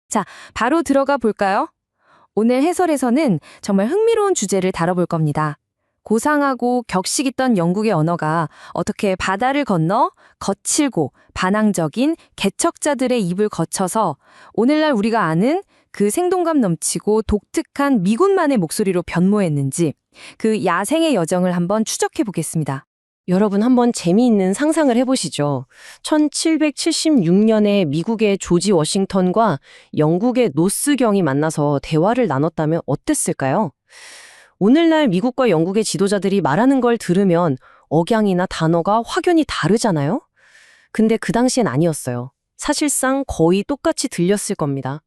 자, 바로 들어가 볼까요? 오늘 해설에서는 정말 흥미로운 주제를 다뤄볼 겁니다. 고상하고 격식 있던 영국의 언어가 어떻게 바다를 건너 거칠고 반항적인 개척자들의 입을 거쳐서 오늘날 우리가 아는 그 생동감 넘치고 독특한 미군만의 목소리로 변모했는지 그 야생의 여정을 한번 추적해 보겠습니다. 여러분 한번 재미있는 상상을 해보시죠. 1776년에 미국의 조지 워싱턴과 영국의 노스경이 만나서 대화를 나눴다면 어땠을까요? 오늘날 미국과 영국의 지도자들이 말하는 걸 들으면 억양이나 단어가 확연히 다르잖아요? 근데 그 당시엔 아니었어요. 사실상 거의 똑같이 들렸을 겁니다.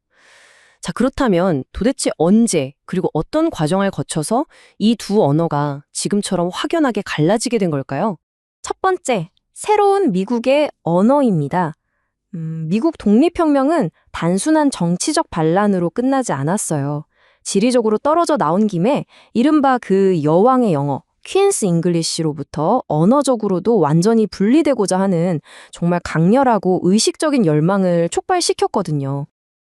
자, 그렇다면 도대체 언제 그리고 어떤 과정을 거쳐서 이 두 언어가 지금처럼 확연하게 갈라지게 된 걸까요? 첫 번째, 새로운 미국의 언어입니다. 미국 독립혁명은 단순한 정치적 반란으로 끝나지 않았어요. 지리적으로 떨어져 나온 김에 이른바 그 여왕의 영어, 퀸스 잉글리시로부터 언어적으로도 완전히 분리되고자 하는 정말 강렬하고 의식적인 열망을 촉발시켰거든요.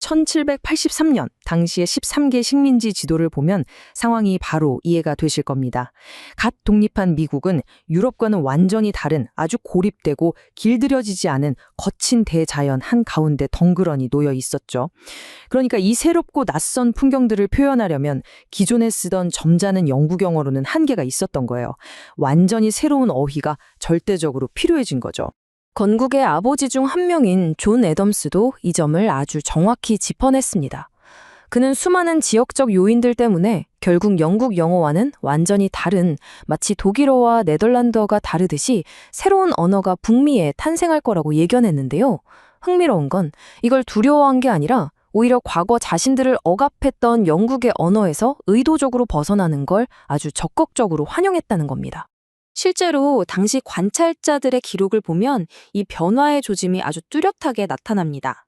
1783년 당시의 13개 식민지 지도를 보면 상황이 바로 이해가 되실 겁니다. 갓 독립한 미국은 유럽과는 완전히 다른 아주 고립되고 길들여지지 않은 거친 대자연 한가운데 덩그러니 놓여 있었죠. 그러니까 이 새롭고 낯선 풍경들을 표현하려면 기존에 쓰던 점잖은 영국 영어로는 한계가 있었던 거예요. 완전히 새로운 어휘가 절대적으로 필요해진 거죠. 건국의 아버지 중 한 명인 존 애덤스도 이 점을 아주 정확히 짚어냈습니다. 그는 수많은 지역적 요인들 때문에 결국 영국 영어와는 완전히 다른 마치 독일어와 네덜란드어가 다르듯이 새로운 언어가 북미에 탄생할 거라고 예견했는데요. 흥미로운 건 이걸 두려워한 게 아니라 오히려 과거 자신들을 억압했던 영국의 언어에서 의도적으로 벗어나는 걸 아주 적극적으로 환영했다는 겁니다. 실제로 당시 관찰자들의 기록을 보면 이 변화의 조짐이 아주 뚜렷하게 나타납니다.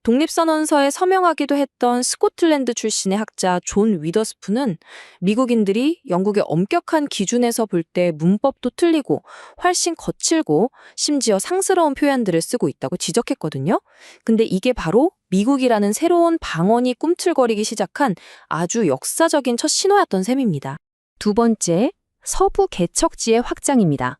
독립선언서에 서명하기도 했던 스코틀랜드 출신의 학자 존 위더스푼은 미국인들이 영국의 엄격한 기준에서 볼 때 문법도 틀리고 훨씬 거칠고 심지어 상스러운 표현들을 쓰고 있다고 지적했거든요. 근데 이게 바로 미국이라는 새로운 방언이 꿈틀거리기 시작한 아주 역사적인 첫 신호였던 셈입니다. 두 번째, 서부 개척지의 확장입니다.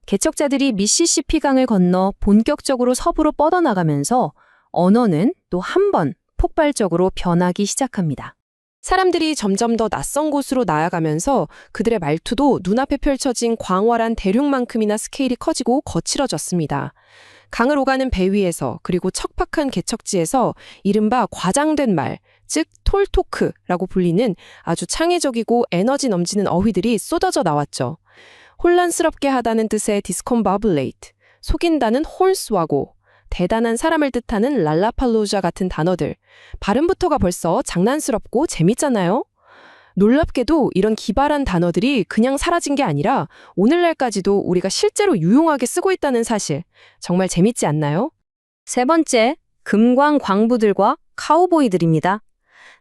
개척자들이 미시시피강을 건너 본격적으로 서부로 뻗어나가면서 언어는 또 한 번 폭발적으로 변하기 시작합니다. 사람들이 점점 더 낯선 곳으로 나아가면서 그들의 말투도 눈앞에 펼쳐진 광활한 대륙만큼이나 스케일이 커지고 거칠어졌습니다. 강을 오가는 배 위에서 그리고 척박한 개척지에서 이른바 과장된 말, 즉 톨토크라고 불리는 아주 창의적이고 에너지 넘치는 어휘들이 쏟아져 나왔죠. 혼란스럽게 하다는 뜻의 디스콤바블레이트, 속인다는 홀스와고, 대단한 사람을 뜻하는 랄라팔로자 같은 단어들. 발음부터가 벌써 장난스럽고 재밌잖아요? 놀랍게도 이런 기발한 단어들이 그냥 사라진 게 아니라 오늘날까지도 우리가 실제로 유용하게 쓰고 있다는 사실. 정말 재밌지 않나요? 세 번째, 금광 광부들과 카우보이들입니다.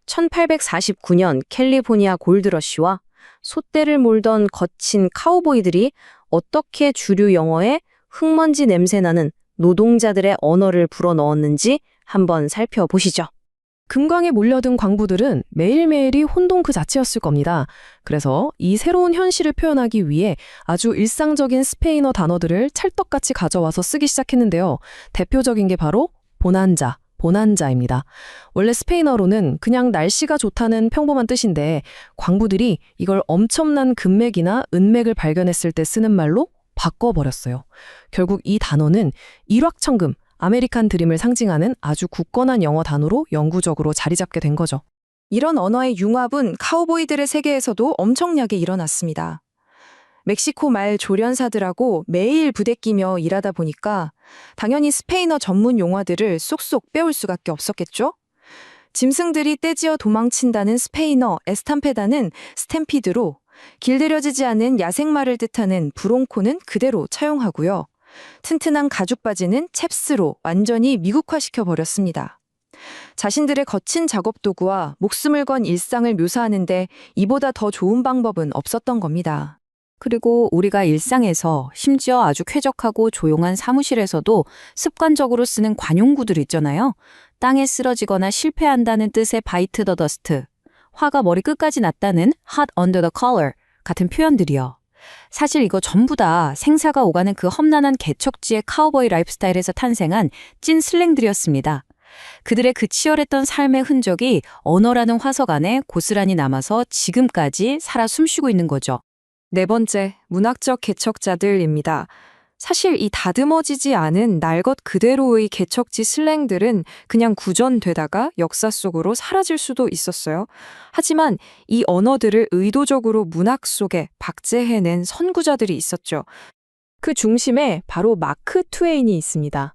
1849년 캘리포니아 골드러시와 솥대를 몰던 거친 카우보이들이 어떻게 주류 영어에 흙먼지 냄새나는 노동자들의 언어를 불어넣었는지 한번 살펴보시죠. 금광에 몰려든 광부들은 매일매일이 혼돈 그 자체였을 겁니다. 그래서 이 새로운 현실을 표현하기 위해 아주 일상적인 스페인어 단어들을 찰떡같이 가져와서 쓰기 시작했는데요. 대표적인 게 바로 보난자입니다. 원래 스페인어로는 그냥 날씨가 좋다는 평범한 뜻인데 광부들이 이걸 엄청난 금맥이나 은맥을 발견했을 때 쓰는 말로 바꿔버렸어요. 결국 이 단어는 일확천금, 아메리칸 드림을 상징하는 아주 굳건한 영어 단어로 영구적으로 자리 잡게 된 거죠. 이런 언어의 융합은 카우보이들의 세계에서도 엄청나게 일어났습니다. 멕시코 말 조련사들하고 매일 부대끼며 일하다 보니까 당연히 스페인어 전문 용어들을 쏙쏙 빼올 수밖에 없었겠죠? 짐승들이 떼지어 도망친다는 스페인어 에스탐페다는 스탬피드로, 길들여지지 않은 야생마를 뜻하는 브롱코는 그대로 차용하고요. 튼튼한 가죽 바지는 챕스로 완전히 미국화시켜버렸습니다. 자신들의 거친 작업 도구와 목숨을 건 일상을 묘사하는데 이보다 더 좋은 방법은 없었던 겁니다. 그리고 우리가 일상에서 심지어 아주 쾌적하고 조용한 사무실에서도 습관적으로 쓰는 관용구들 있잖아요. 땅에 쓰러지거나 실패한다는 뜻의 bite the dust, 화가 머리 끝까지 났다는 hot under the collar 같은 표현들이요. 사실 이거 전부 다 생사가 오가는 그 험난한 개척지의 카우보이 라이프스타일에서 탄생한 찐 슬랭들이었습니다. 그들의 그 치열했던 삶의 흔적이 언어라는 화석 안에 고스란히 남아서 지금까지 살아 숨쉬고 있는 거죠. 네 번째, 문학적 개척자들입니다. 사실 이 다듬어지지 않은 날 것 그대로의 개척지 슬랭들은 그냥 구전되다가 역사 속으로 사라질 수도 있었어요. 하지만 이 언어들을 의도적으로 문학 속에 박제해낸 선구자들이 있었죠. 그 중심에 바로 마크 트웨인이 있습니다.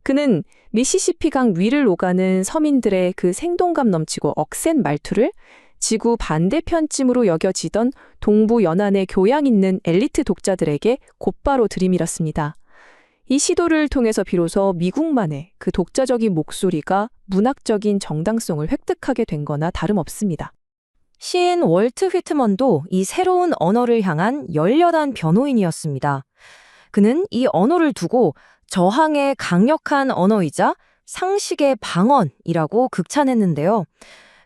그는 미시시피강 위를 오가는 서민들의 그 생동감 넘치고 억센 말투를 지구 반대편쯤으로 여겨지던 동부 연안의 교양 있는 엘리트 독자들에게 곧바로 들이밀었습니다. 이 시도를 통해서 비로소 미국만의 그 독자적인 목소리가 문학적인 정당성을 획득하게 된 거나 다름없습니다. 시인 월트 휘트먼도 이 새로운 언어를 향한 열렬한 변호인이었습니다. 그는 이 언어를 두고 저항의 강력한 언어이자 상식의 방언이라고 극찬했는데요.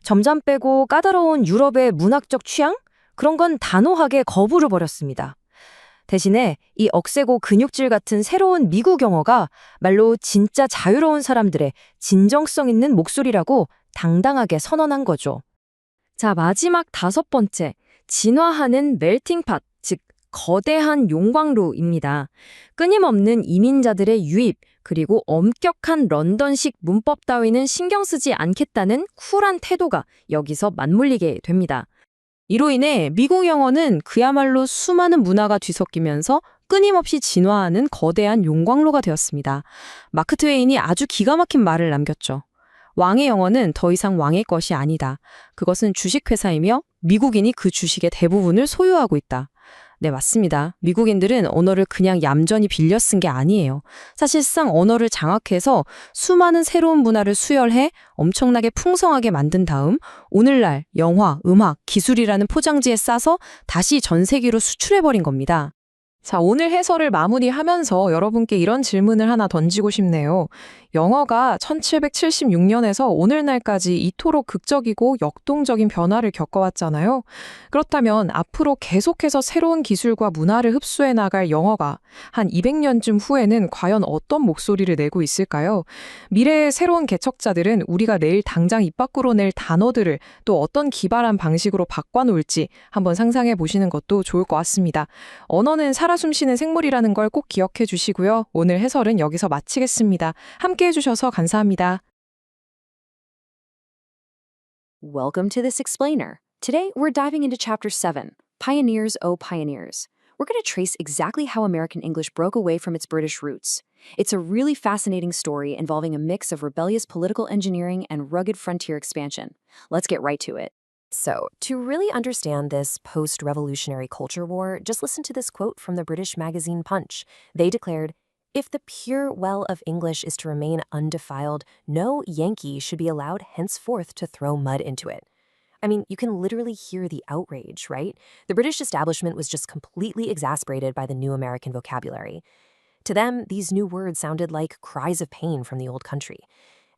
점잖 빼고 까다로운 유럽의 문학적 취향? 그런 건 단호하게 거부를 벌였습니다. 대신에 이 억세고 근육질 같은 새로운 미국 영어가 말로 진짜 자유로운 사람들의 진정성 있는 목소리라고 당당하게 선언한 거죠. 자, 마지막 다섯 번째, 진화하는 멜팅팟, 즉 거대한 용광로입니다. 끊임없는 이민자들의 유입, 그리고 엄격한 런던식 문법 따위는 신경 쓰지 않겠다는 쿨한 태도가 여기서 맞물리게 됩니다. 이로 인해 미국 영어는 그야말로 수많은 문화가 뒤섞이면서 끊임없이 진화하는 거대한 용광로가 되었습니다. 마크 트웨인이 아주 기가 막힌 말을 남겼죠. 왕의 영어는 더 이상 왕의 것이 아니다. 그것은 주식회사이며 미국인이 그 주식의 대부분을 소유하고 있다. 네, 맞습니다. 미국인들은 언어를 그냥 얌전히 빌려 쓴 게 아니에요. 사실상 언어를 장악해서 수많은 새로운 문화를 수혈해 엄청나게 풍성하게 만든 다음 오늘날 영화, 음악, 기술이라는 포장지에 싸서 다시 전 세계로 수출해버린 겁니다. 자, 오늘 해설을 마무리하면서 여러분께 이런 질문을 하나 던지고 싶네요. 영어가 1776년에서 오늘날까지 이토록 극적이고 역동적인 변화를 겪어왔잖아요. 그렇다면 앞으로 계속해서 새로운 기술과 문화를 흡수해 나갈 영어가 한 200년쯤 후에는 과연 어떤 목소리를 내고 있을까요? 미래의 새로운 개척자들은 우리가 내일 당장 입 밖으로 낼 단어들을 또 어떤 기발한 방식으로 바꿔놓을지 한번 상상해 보시는 것도 좋을 것 같습니다. 언어는 살아 숨쉬는 생물이라는 걸 꼭 기억해 주시고요. 오늘 해설은 여기서 마치겠습니다. 함께 해주셔서 감사합니다. Welcome to this explainer. Today, we're diving into Chapter 7, Pioneers, O Pioneers. We're going to trace exactly how American English broke away from its British roots. It's a really fascinating story involving a mix of rebellious political engineering and rugged frontier expansion. Let's get right to it. So, to really understand this post-revolutionary culture war, just listen to this quote from the British magazine Punch. They declared, "If the pure well of English is to remain undefiled, no Yankee should be allowed henceforth to throw mud into it." I mean, you can literally hear the outrage, right? The British establishment was just completely exasperated by the new American vocabulary. To them, these new words sounded like cries of pain from the old country.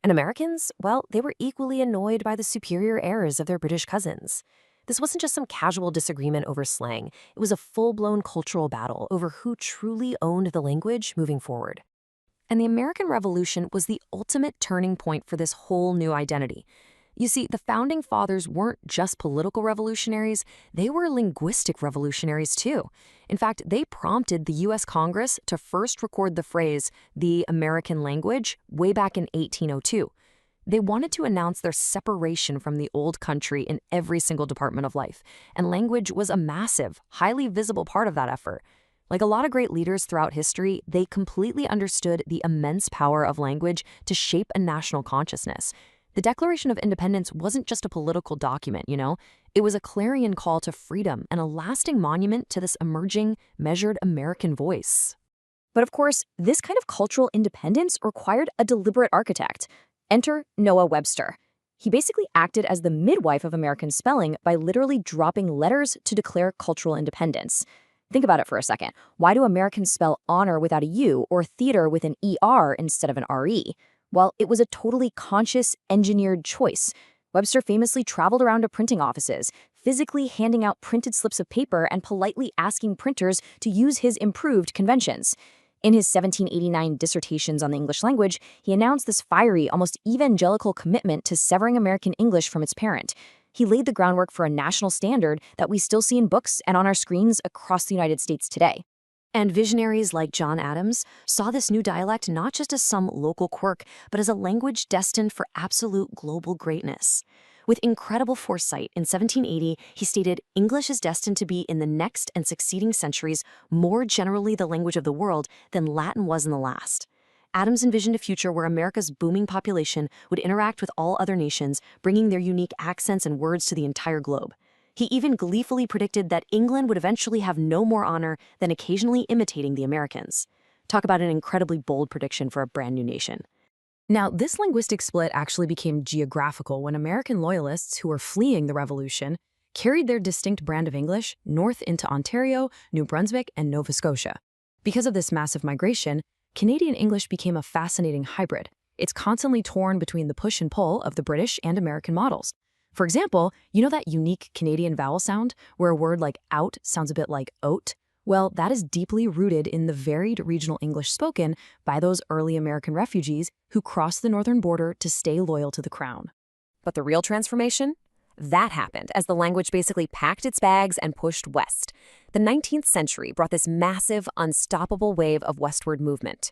And Americans, well, they were equally annoyed by the superior airs of their British cousins. This wasn't just some casual disagreement over slang. It was a full-blown cultural battle over who truly owned the language moving forward. And the American Revolution was the ultimate turning point for this whole new identity. You see, the Founding Fathers weren't just political revolutionaries, they were linguistic revolutionaries too. In fact, they prompted the U.S. Congress to first record the phrase, the American language, way back in 1802. They wanted to announce their separation from the old country in every single department of life, and language was a massive, highly visible part of that effort. Like a lot of great leaders throughout history, they completely understood the immense power of language to shape a national consciousness. The Declaration of Independence wasn't just a political document, you know? It was a clarion call to freedom and a lasting monument to this emerging, measured American voice. But of course, this kind of cultural independence required a deliberate architect. Enter Noah Webster. He basically acted as the midwife of American spelling by literally dropping letters to declare cultural independence. Think about it for a second. Why do Americans spell honor without a U or theater with an ER instead of an RE? Well, it was a totally conscious, engineered choice. Webster famously traveled around to printing offices, physically handing out printed slips of paper and politely asking printers to use his improved conventions. In his 1789 Dissertations on the English Language, he announced this fiery, almost evangelical commitment to severing American English from its parent. He laid the groundwork for a national standard that we still see in books and on our screens across the United States today. And visionaries like John Adams saw this new dialect not just as some local quirk, but as a language destined for absolute global greatness. With incredible foresight, in 1780, he stated, "English is destined to be in the next and succeeding centuries more generally the language of the world than Latin was in the last." Adams envisioned a future where America's booming population would interact with all other nations, bringing their unique accents and words to the entire globe. He even gleefully predicted that England would eventually have no more honor than occasionally imitating the Americans. Talk about an incredibly bold prediction for a brand new nation. Now, this linguistic split actually became geographical when American loyalists who were fleeing the Revolution carried their distinct brand of English north into Ontario, New Brunswick, and Nova Scotia. Because of this massive migration, Canadian English became a fascinating hybrid. It's constantly torn between the push and pull of the British and American models. For example, you know that unique Canadian vowel sound where a word like out sounds a bit like oat? Well, that is deeply rooted in the varied regional English spoken by those early American refugees who crossed the northern border to stay loyal to the crown. But the real transformation? That happened as the language basically packed its bags and pushed west. The 19th century brought this massive, unstoppable wave of westward movement.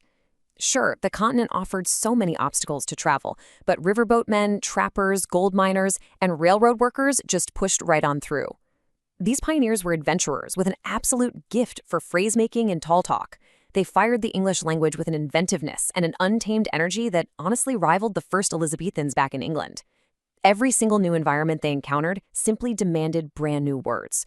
Sure, the continent offered so many obstacles to travel, but riverboatmen, trappers, gold miners, and railroad workers just pushed right on through. These pioneers were adventurers with an absolute gift for phrase-making and tall talk. They fired the English language with an inventiveness and an untamed energy that honestly rivaled the first Elizabethans back in England. Every single new environment they encountered simply demanded brand new words.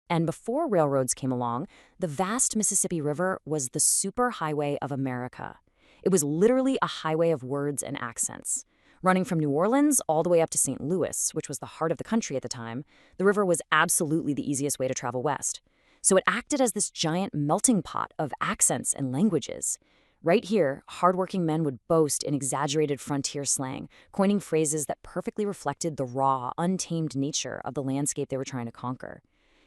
And before railroads came along, the vast Mississippi River was the superhighway of America. It was literally a highway of words and accents. Running from New Orleans all the way up to St. Louis, which was the heart of the country at the time, the river was absolutely the easiest way to travel west. So it acted as this giant melting pot of accents and languages. Right here, hardworking men would boast in exaggerated frontier slang, coining phrases that perfectly reflected the raw, untamed nature of the landscape they were trying to conquer.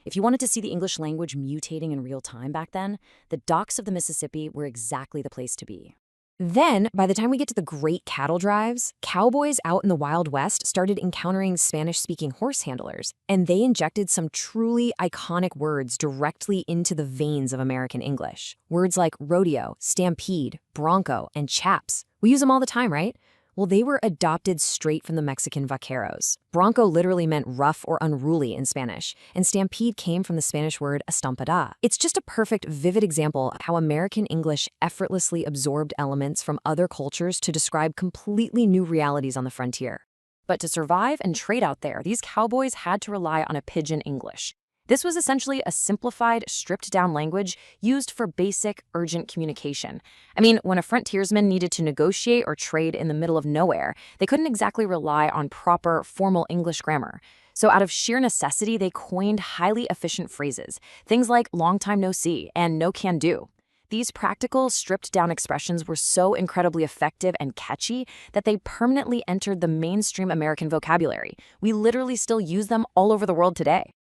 If you wanted to see the English language mutating in real time back then, the docks of the Mississippi were exactly the place to be. Then, by the time we get to the Great Cattle Drives, cowboys out in the Wild West started encountering Spanish-speaking horse handlers, and they injected some truly iconic words directly into the veins of American English. Words like rodeo, stampede, bronco, and chaps. We use them all the time, right? Well, they were adopted straight from the Mexican vaqueros. Bronco literally meant rough or unruly in Spanish, and stampede came from the Spanish word estampada. It's just a perfect, vivid example of how American English effortlessly absorbed elements from other cultures to describe completely new realities on the frontier. But to survive and trade out there, these cowboys had to rely on a pidgin English. This was essentially a simplified, stripped-down language used for basic, urgent communication. I mean, when a frontiersman needed to negotiate or trade in the middle of nowhere, they couldn't exactly rely on proper, formal English grammar. So out of sheer necessity, they coined highly efficient phrases, things like long time no see and no can do. These practical, stripped-down expressions were so incredibly effective and catchy that they permanently entered the mainstream American vocabulary. We literally still use them all over the world today.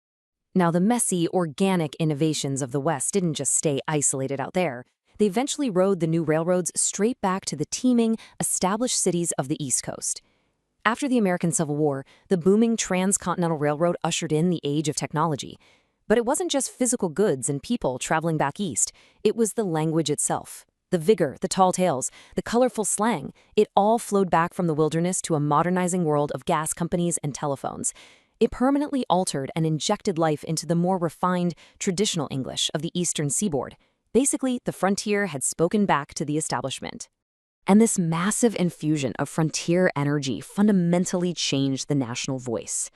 Now, the messy, organic innovations of the West didn't just stay isolated out there. They eventually rode the new railroads straight back to the teeming, established cities of the East Coast. After the American Civil War, the booming transcontinental railroad ushered in the age of technology. But it wasn't just physical goods and people traveling back east. It was the language itself. The vigor, the tall tales, the colorful slang, it all flowed back from the wilderness to a modernizing world of gas companies and telephones. It permanently altered and injected life into the more refined, traditional English of the eastern seaboard. Basically, the frontier had spoken back to the establishment. And this massive infusion of frontier energy fundamentally changed the national voice.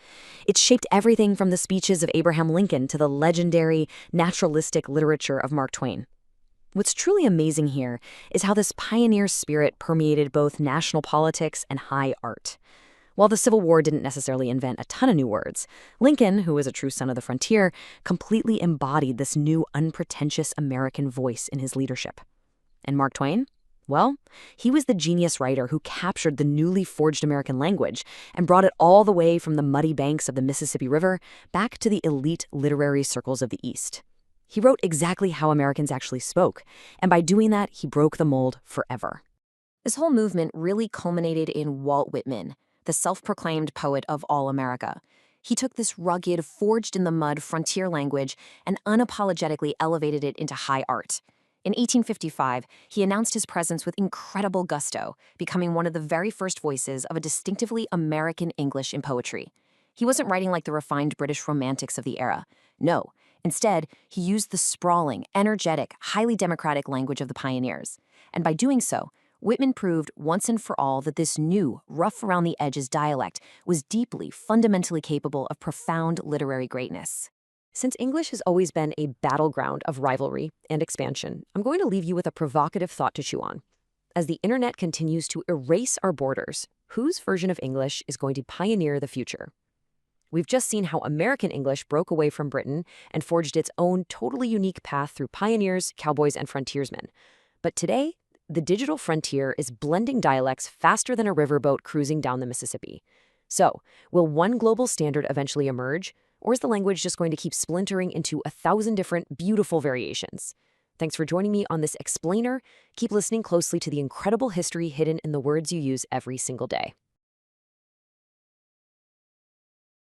It shaped everything from the speeches of Abraham Lincoln to the legendary, naturalistic literature of Mark Twain. What's truly amazing here is how this pioneer spirit permeated both national politics and high art. While the Civil War didn't necessarily invent a ton of new words, Lincoln, who was a true son of the frontier, completely embodied this new unpretentious American voice in his leadership. And Mark Twain? Well, he was the genius writer who captured the newly forged American language and brought it all the way from the muddy banks of the Mississippi River back to the elite literary circles of the East. He wrote exactly how Americans actually spoke, and by doing that, he broke the mold forever. This whole movement really culminated in Walt Whitman, the self-proclaimed poet of all America. He took this rugged, forged-in-the-mud frontier language and unapologetically elevated it into high art. In 1855, he announced his presence with incredible gusto, becoming one of the very first voices of a distinctively American English in poetry. He wasn't writing like the refined British romantics of the era. No, instead, he used the sprawling, energetic, highly democratic language of the pioneers. And by doing so, Whitman proved once and for all that this new, rough-around-the-edges dialect was deeply, fundamentally capable of profound literary greatness. Since English has always been a battleground of rivalry and expansion, I'm going to leave you with a provocative thought to chew on. As the internet continues to erase our borders, whose version of English is going to pioneer the future? We've just seen how American English broke away from Britain and forged its own totally unique path through pioneers, cowboys, and frontiersmen. But today, the digital frontier is blending dialects faster than a riverboat cruising down the Mississippi. So, will one global standard eventually emerge, or is the language just going to keep splintering into 1,000 different beautiful variations? Thanks for joining me on this explainer. Keep listening closely to the incredible history hidden in the words you use every single day.